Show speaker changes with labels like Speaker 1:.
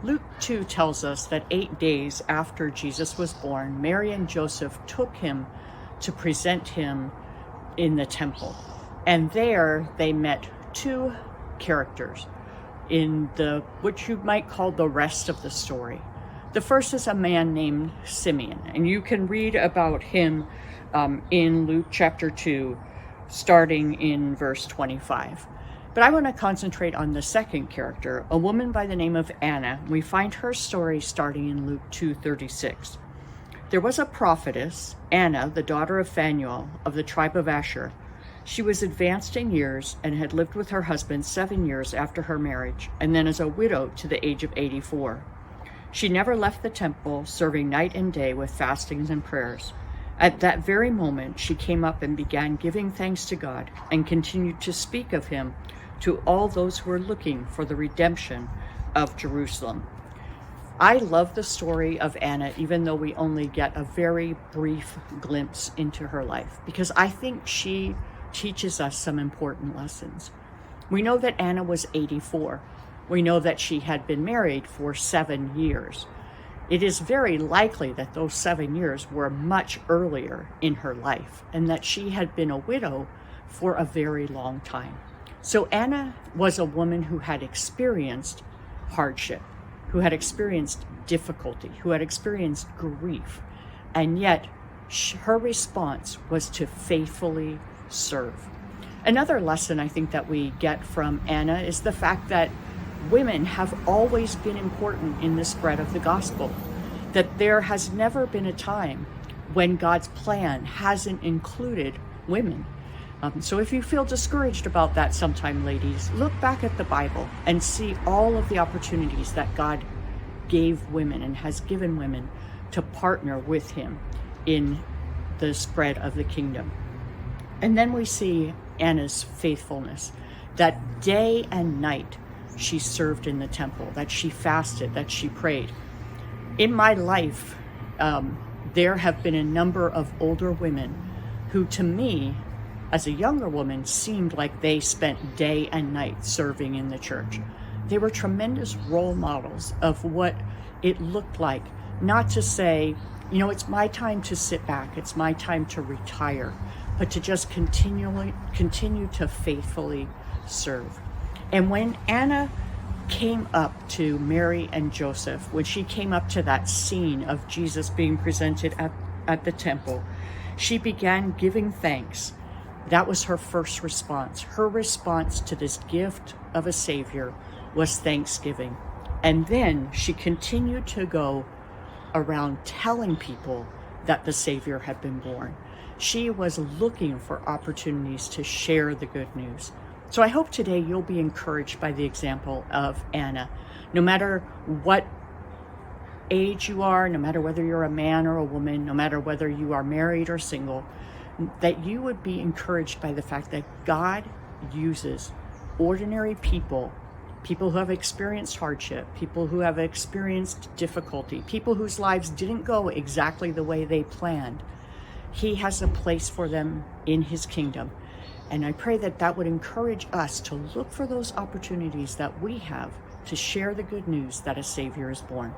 Speaker 1: Luke 2 tells us that 8 days after Jesus was born, Mary and Joseph took him to present him in the temple. And there they met two characters in which you might call the rest of the story. The first is a man named Simeon, and you can read about him in Luke chapter 2, starting in verse 25. But I want to concentrate on the second character, a woman by the name of Anna. We find her story starting in Luke 2:36. There was a prophetess, Anna, the daughter of Phanuel of the tribe of Asher. She was advanced in years and had lived with her husband 7 years after her marriage, and then as a widow to the age of 84. She never left the temple, serving night and day with fastings and prayers. At that very moment, she came up and began giving thanks to God and continued to speak of him to all those who were looking for the redemption of Jerusalem. I love the story of Anna, even though we only get a very brief glimpse into her life, because I think she teaches us some important lessons. We know that Anna was 84. We know that she had been married for 7 years. It is very likely that those 7 years were much earlier in her life, and that she had been a widow for a very long time. So Anna was a woman who had experienced hardship, who had experienced difficulty, who had experienced grief, and yet her response was to faithfully serve. Another lesson I think that we get from Anna is the fact that women have always been important in the spread of the gospel, that there has never been a time when God's plan hasn't included women. So if you feel discouraged about that sometime, ladies, look back at the Bible and see all of the opportunities that God gave women and has given women to partner with him in the spread of the kingdom. And then we see Anna's faithfulness, that day and night she served in the temple, that she fasted, that she prayed. In my life, there have been a number of older women who, to me, as a younger woman, seemed like they spent day and night serving in the church. They were tremendous role models of what it looked like, not to say, it's my time to sit back, it's my time to retire, but to just continue to faithfully serve. And when Anna came up to Mary and Joseph, when she came up to that scene of Jesus being presented at the temple, she began giving thanks. That was her first response. Her response to this gift of a Savior was thanksgiving. And then she continued to go around telling people that the Savior had been born. She was looking for opportunities to share the good news. So I hope today you'll be encouraged by the example of Anna. No matter what age you are, no matter whether you're a man or a woman, no matter whether you are married or single, that you would be encouraged by the fact that God uses ordinary people who have experienced hardship, people who have experienced difficulty, people whose lives didn't go exactly the way they planned. He has a place for them in his kingdom. And I pray that that would encourage us to look for those opportunities that we have to share the good news that a Savior is born.